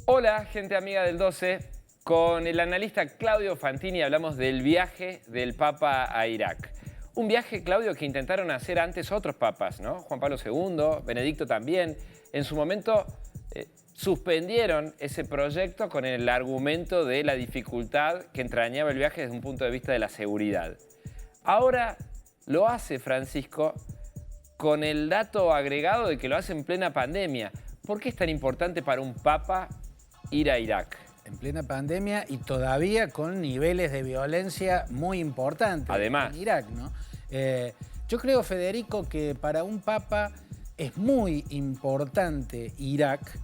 Hola, gente amiga del 12. Con el analista Claudio Fantini hablamos del viaje del Papa a Irak. Un viaje, Claudio, que intentaron hacer antes otros papas, ¿no? Juan Pablo II, Benedicto también. En su momento suspendieron ese proyecto con el argumento de la dificultad que entrañaba el viaje desde un punto de vista de la seguridad. Ahora lo hace Francisco con el dato agregado de que lo hace en plena pandemia. ¿Por qué es tan importante para un papa ir a Irak? En plena pandemia y todavía con niveles de violencia muy importantes. Además. En Irak, ¿no? Yo creo, Federico, que para un papa es muy importante Irak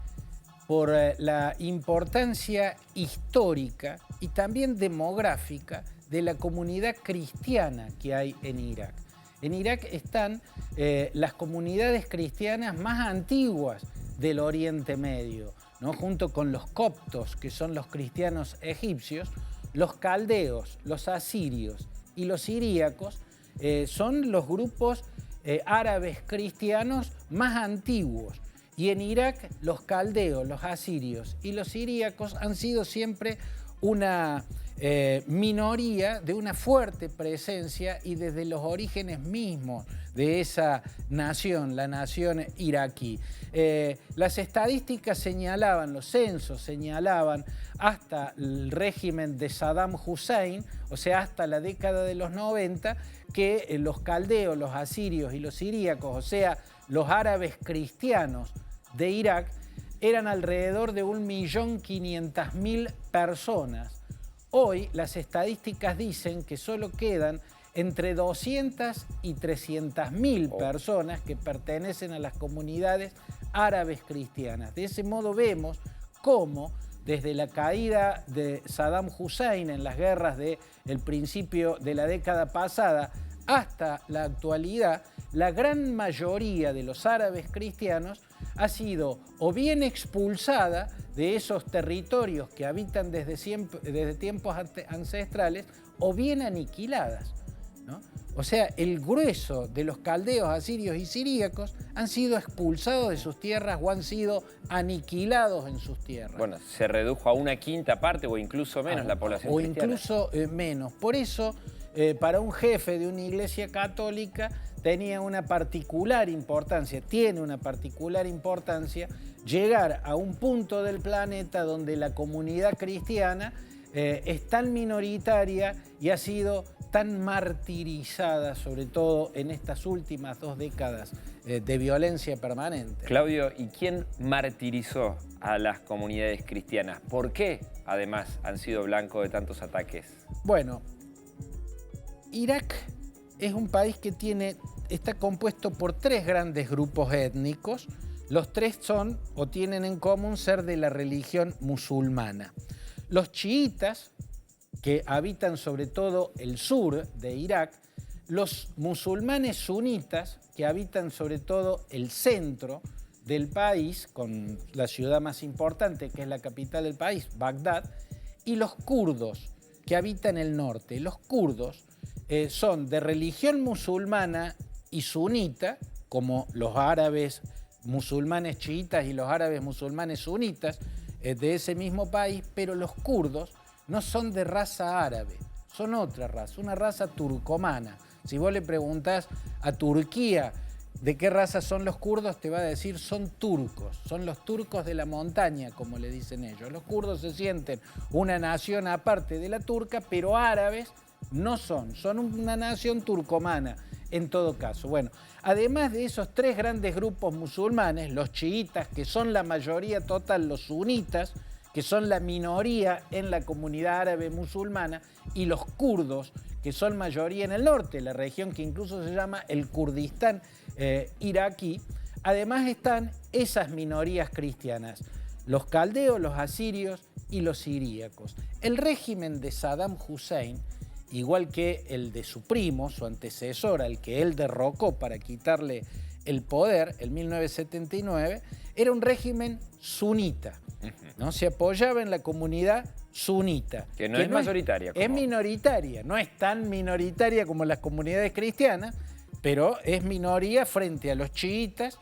por la importancia histórica y también demográfica de la comunidad cristiana que hay en Irak. En Irak están las comunidades cristianas más antiguas del Oriente Medio, ¿no? Junto con los coptos, que son los cristianos egipcios, los caldeos, los asirios y los siríacos son los grupos árabes cristianos más antiguos. Y en Irak los caldeos, los asirios y los siríacos han sido siempre una minoría de una fuerte presencia y desde los orígenes mismos de esa nación, la nación iraquí. Las estadísticas señalaban, los censos señalaban hasta el régimen de Saddam Hussein, o sea, hasta la década de los 90, que los caldeos, los asirios y los siríacos, o sea, los árabes cristianos de Irak, eran alrededor de 1.500.000 personas. Hoy las estadísticas dicen que solo quedan entre 200 y 300.000 personas que pertenecen a las comunidades árabes cristianas. De ese modo vemos cómo desde la caída de Saddam Hussein en las guerras del principio de la década pasada hasta la actualidad, la gran mayoría de los árabes cristianos ha sido o bien expulsada de esos territorios que habitan desde tiempos ancestrales o bien aniquiladas, ¿no? O sea, el grueso de los caldeos, asirios y siríacos han sido expulsados de sus tierras o han sido aniquilados en sus tierras. Bueno, se redujo a una quinta parte o incluso menos la población cristiana. O incluso menos. Por eso, para un jefe de una iglesia católica tenía una particular importancia, tiene una particular importancia llegar a un punto del planeta donde la comunidad cristiana es tan minoritaria y ha sido tan martirizada, sobre todo en estas últimas 2 décadas de violencia permanente. Claudio, ¿y quién martirizó a las comunidades cristianas? ¿Por qué, además, han sido blanco de tantos ataques? Bueno, Irak es un país que está compuesto por 3 grandes grupos étnicos. Los 3 son o tienen en común ser de la religión musulmana. Los chiitas, que habitan sobre todo el sur de Irak, los musulmanes sunitas, que habitan sobre todo el centro del país, con la ciudad más importante, que es la capital del país, Bagdad, y los kurdos, que habitan el norte. Los kurdos son de religión musulmana y sunita, como los árabes musulmanes chiitas y los árabes musulmanes sunitas de ese mismo país, pero los kurdos no son de raza árabe, son otra raza, una raza turcomana. Si vos le preguntás a Turquía de qué raza son los kurdos, te va a decir son turcos, son los turcos de la montaña, como le dicen ellos. Los kurdos se sienten una nación aparte de la turca, pero árabes no son una nación turcomana en todo caso. Bueno, además de esos 3 grandes grupos musulmanes, los chiitas, que son la mayoría total, los sunitas, que son la minoría en la comunidad árabe musulmana, y los kurdos, que son mayoría en el norte, la región que incluso se llama el Kurdistán iraquí. Además están esas minorías cristianas, los caldeos, los asirios y los siríacos. El régimen de Saddam Hussein, igual que el de su primo, su antecesor, al que él derrocó para quitarle el poder en 1979, era un régimen sunita, ¿no? Se apoyaba en la comunidad sunita. Que no es mayoritaria. Es minoritaria, no es tan minoritaria como las comunidades cristianas, pero es minoría frente a los chiitas.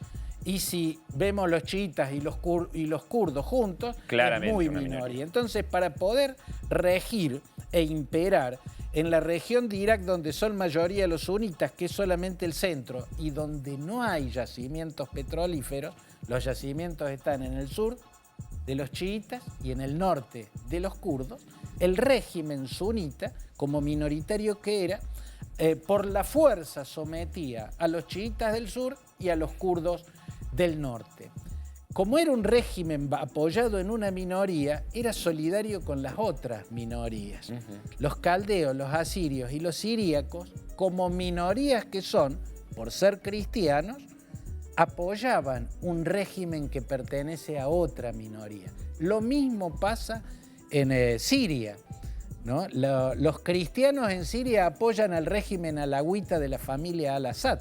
Y si vemos los chiitas y los kurdos juntos, claramente es muy una minoría. Entonces, para poder regir e imperar en la región de Irak, donde son mayoría los sunitas, que es solamente el centro, y donde no hay yacimientos petrolíferos, los yacimientos están en el sur de los chiitas y en el norte de los kurdos, el régimen sunita, como minoritario que era, por la fuerza sometía a los chiitas del sur y a los kurdos del norte. Como era un régimen apoyado en una minoría, era solidario con las otras minorías. Los caldeos, los asirios y los siríacos, como minorías que son, por ser cristianos, apoyaban un régimen que pertenece a otra minoría. Lo mismo pasa en Siria, ¿no? Los cristianos en Siria apoyan al régimen alawita de la familia al-Assad.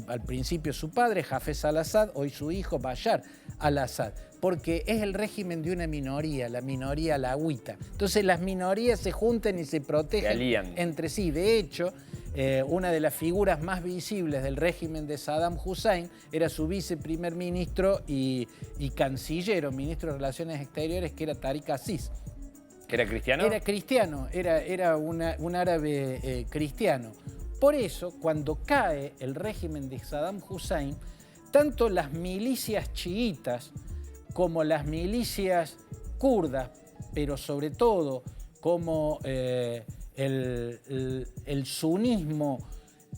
Al principio su padre, Hafez al-Assad, hoy su hijo, Bashar al-Assad, porque es el régimen de una minoría, la minoría alawita. Entonces las minorías se juntan y se protegen entre sí. De hecho, una de las figuras más visibles del régimen de Saddam Hussein era su viceprimer ministro y canciller, ministro de Relaciones Exteriores, que era Tariq Aziz. ¿Era cristiano? Era cristiano, era un árabe cristiano. Por eso, cuando cae el régimen de Saddam Hussein, tanto las milicias chiitas como las milicias kurdas, pero sobre todo como el sunismo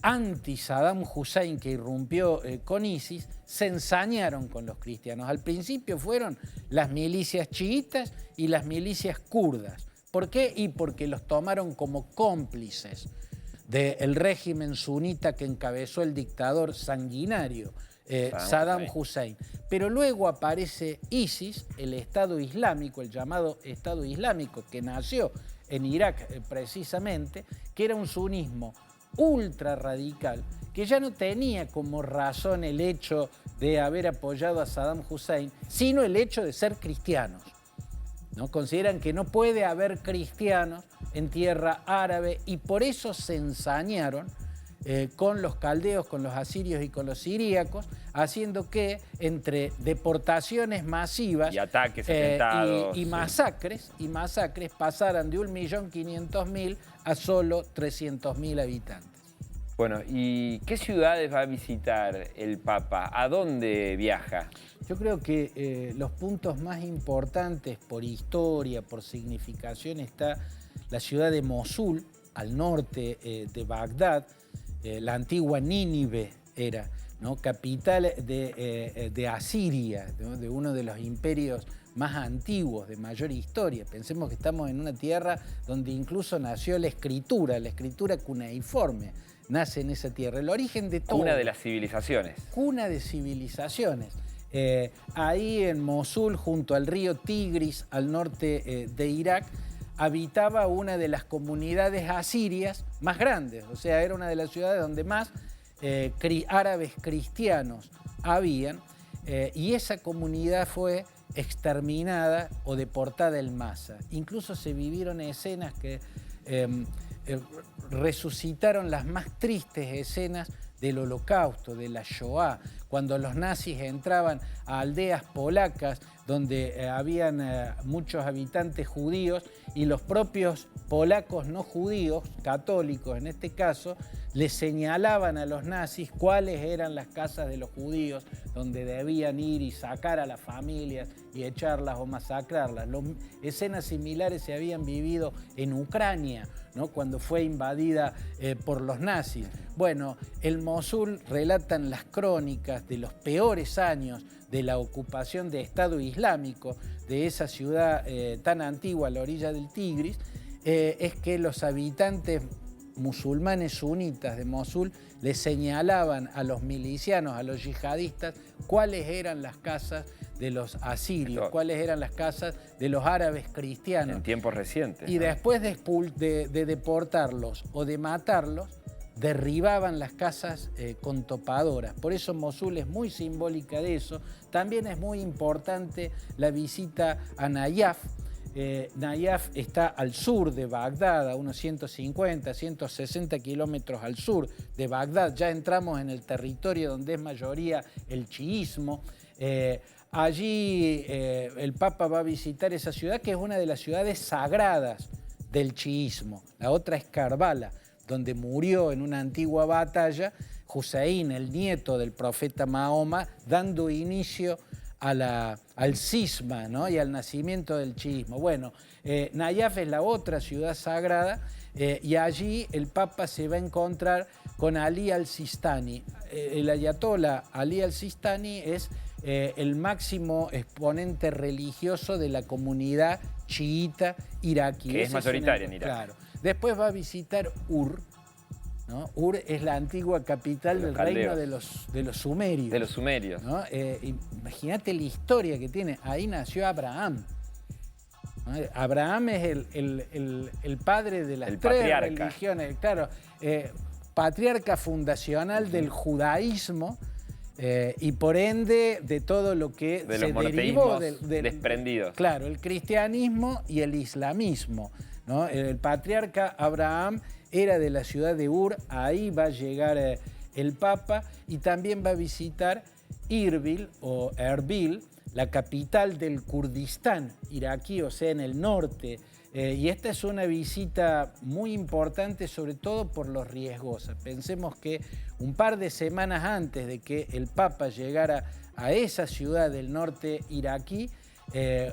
anti-Saddam Hussein que irrumpió con ISIS, se ensañaron con los cristianos. Al principio fueron las milicias chiitas y las milicias kurdas. ¿Por qué? Y porque los tomaron como cómplices del régimen sunita que encabezó el dictador sanguinario Saddam Hussein. Pero luego aparece ISIS, el Estado Islámico, el llamado Estado Islámico, que nació en Irak precisamente, que era un sunismo ultra radical, que ya no tenía como razón el hecho de haber apoyado a Saddam Hussein, sino el hecho de ser cristianos, ¿no? Consideran que no puede haber cristianos en tierra árabe y por eso se ensañaron con los caldeos, con los asirios y con los siríacos, haciendo que entre deportaciones masivas y ataques, atentados, y masacres pasaran de 1.500.000 a solo 300.000 habitantes. Bueno, ¿y qué ciudades va a visitar el Papa? ¿A dónde viaja? Yo creo que los puntos más importantes por historia, por significación, está la ciudad de Mosul, al norte de Bagdad, la antigua Nínive era, ¿no? Capital de Asiria, ¿no? De uno de los imperios más antiguos, de mayor historia. Pensemos que estamos en una tierra donde incluso nació la escritura cuneiforme, nace en esa tierra. El origen de todo. Cuna de las civilizaciones. Cuna de civilizaciones. Ahí en Mosul, junto al río Tigris, al norte de Irak, habitaba una de las comunidades asirias más grandes. O sea, era una de las ciudades donde más árabes cristianos habían. Y esa comunidad fue exterminada o deportada en masa. Incluso se vivieron escenas que resucitaron las más tristes escenas del Holocausto, de la Shoah, cuando los nazis entraban a aldeas polacas donde habían muchos habitantes judíos y los propios polacos no judíos, católicos en este caso, les señalaban a los nazis cuáles eran las casas de los judíos donde debían ir y sacar a las familias y echarlas o masacrarlas. Escenas similares se habían vivido en Ucrania, ¿no? Cuando fue invadida por los nazis. Bueno, el Mosul relatan las crónicas de los peores años de la ocupación de Estado Islámico de esa ciudad tan antigua a la orilla del Tigris, es que los habitantes musulmanes sunitas de Mosul le señalaban a los milicianos, a los yihadistas, cuáles eran las casas de los asirios, cuáles eran las casas de los árabes cristianos. En tiempos recientes. Y después de deportarlos o de matarlos, derribaban las casas con topadoras. Por eso Mosul es muy simbólica de eso. También es muy importante la visita a Nayaf, Nayaf está al sur de Bagdad, a unos 150, 160 kilómetros al sur de Bagdad. Ya entramos en el territorio donde es mayoría el chiismo. Allí el Papa va a visitar esa ciudad, que es una de las ciudades sagradas del chiismo. La otra es Karbala, donde murió en una antigua batalla Hussein, el nieto del profeta Mahoma, dando inicio al cisma, ¿no? Y al nacimiento del chiismo. Bueno, Nayaf es la otra ciudad sagrada y allí el Papa se va a encontrar con Ali al-Sistani. El ayatollah Ali al-Sistani es el máximo exponente religioso de la comunidad chiita iraquí. Que es mayoritaria en Irak. Claro. Después va a visitar Ur, ¿no? Ur es la antigua capital del reino de los sumerios. De los sumerios. ¿No? Imagínate la historia que tiene. Ahí nació Abraham. ¿No? Abraham es el padre de las tres patriarca. Religiones. Claro, patriarca fundacional del judaísmo y por ende de todo lo que de se los derivó desprendidos. Claro, el cristianismo y el islamismo, ¿no? El patriarca Abraham era de la ciudad de Ur, ahí va a llegar el Papa y también va a visitar Irbil o Erbil, la capital del Kurdistán iraquí, o sea, en el norte. Y esta es una visita muy importante, sobre todo por lo riesgosa. Pensemos que un par de semanas antes de que el Papa llegara a esa ciudad del norte iraquí,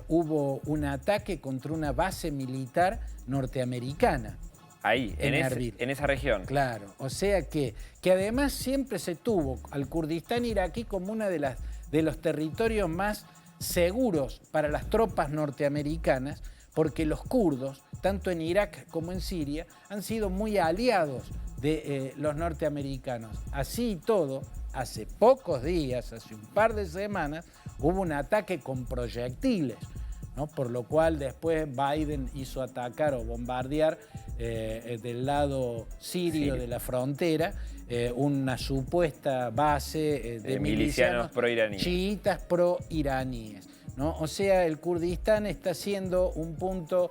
hubo un ataque contra una base militar norteamericana. Ahí, en esa región. Claro, o sea que además siempre se tuvo al Kurdistán iraquí como uno de los territorios más seguros para las tropas norteamericanas, porque los kurdos, tanto en Irak como en Siria, han sido muy aliados de los norteamericanos. Así y todo, hace pocos días, hace un par de semanas, hubo un ataque con proyectiles, ¿no? Por lo cual después Biden hizo atacar o bombardear del lado sirio de la frontera una supuesta base de milicianos pro-iraníes. Chiitas pro-iraníes, ¿no? O sea, el Kurdistán está siendo un punto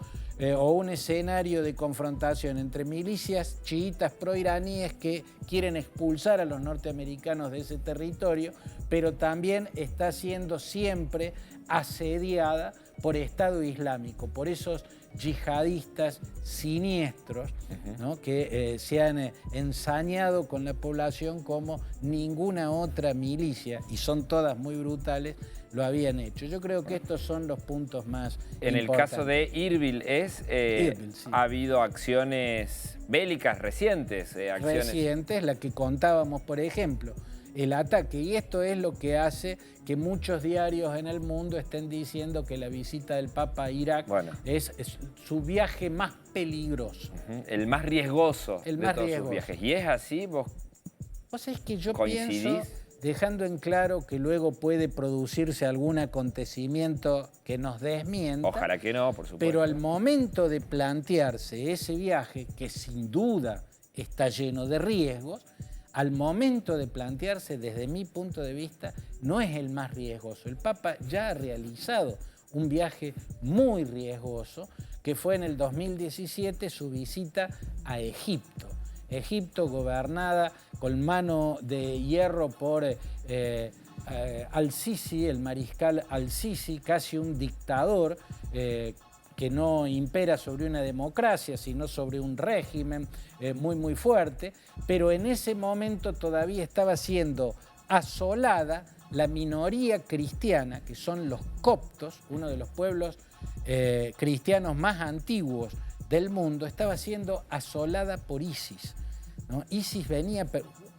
o un escenario de confrontación entre milicias chiitas pro-iraníes que quieren expulsar a los norteamericanos de ese territorio, pero también está siendo siempre asediada por Estado Islámico, por esos yihadistas siniestros, ¿no? Que se han ensañado con la población como ninguna otra milicia, y son todas muy brutales, lo habían hecho. Yo creo que estos son los puntos más importantes. En el caso de Irbil, Irbil, sí. Ha habido acciones bélicas recientes. Recientes, la que contábamos, por ejemplo, el ataque. Y esto es lo que hace que muchos diarios en el mundo estén diciendo que la visita del Papa a Irak es su viaje más peligroso. El más riesgoso de todos sus viajes. ¿Y es así? ¿Vos sabés que yo coincidís? Pienso, dejando en claro que luego puede producirse algún acontecimiento que nos desmienta. Ojalá que no, por supuesto. Pero al momento de plantearse ese viaje, que sin duda está lleno de riesgos, al momento de plantearse, desde mi punto de vista, no es el más riesgoso. El Papa ya ha realizado un viaje muy riesgoso, que fue en el 2017 su visita a Egipto. Egipto gobernada con mano de hierro por al-Sisi, el mariscal al-Sisi, casi un dictador que no impera sobre una democracia, sino sobre un régimen muy fuerte, pero en ese momento todavía estaba siendo asolada la minoría cristiana, que son los coptos, uno de los pueblos cristianos más antiguos del mundo, estaba siendo asolada por ISIS, ¿no? ISIS venía,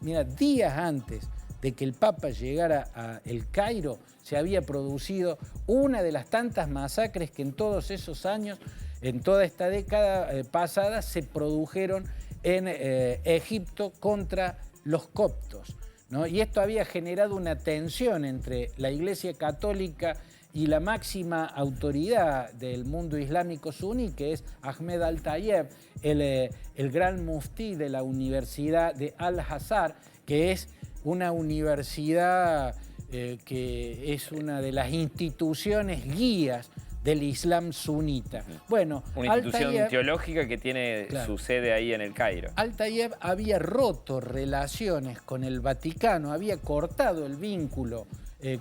mira, días antes de que el Papa llegara a El Cairo, se había producido una de las tantas masacres que en todos esos años, en toda esta década pasada, se produjeron en Egipto contra los coptos, ¿no? Y esto había generado una tensión entre la Iglesia Católica y la máxima autoridad del mundo islámico suní, que es Ahmed Al-Tayeb, el gran muftí de la Universidad de Al-Azhar, que es una universidad que es una de las instituciones guías del Islam sunita. Bueno, Una institución Al-Tayeb, teológica que tiene su sede ahí en el Cairo. Al-Tayeb había roto relaciones con el Vaticano, había cortado el vínculo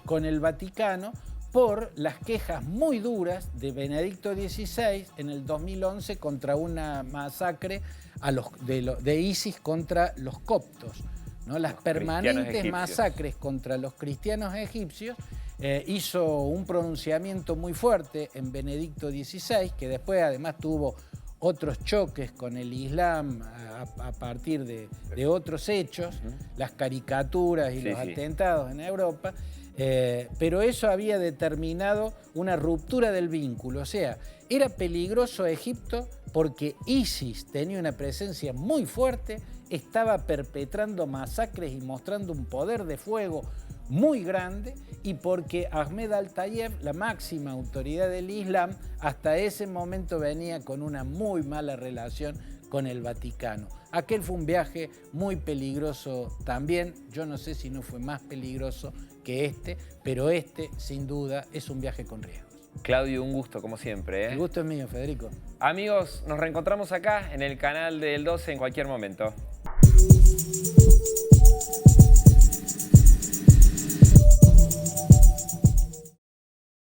con el Vaticano por las quejas muy duras de Benedicto XVI en el 2011 contra una masacre de ISIS contra los coptos, ¿no? Las permanentes masacres contra los cristianos egipcios. Hizo un pronunciamiento muy fuerte en Benedicto XVI, que después además tuvo otros choques con el Islam a partir de otros hechos, las caricaturas y los atentados en Europa, pero eso había determinado una ruptura del vínculo. O sea, era peligroso Egipto porque ISIS tenía una presencia muy fuerte, estaba perpetrando masacres y mostrando un poder de fuego muy grande, y porque Ahmed Al-Tayeb, la máxima autoridad del Islam, hasta ese momento venía con una muy mala relación con el Vaticano. Aquel fue un viaje muy peligroso también. Yo no sé si no fue más peligroso que este, pero este, sin duda, es un viaje con riesgos. Claudio, un gusto, como siempre. El gusto es mío, Federico. Amigos, nos reencontramos acá en el canal del 12 en cualquier momento.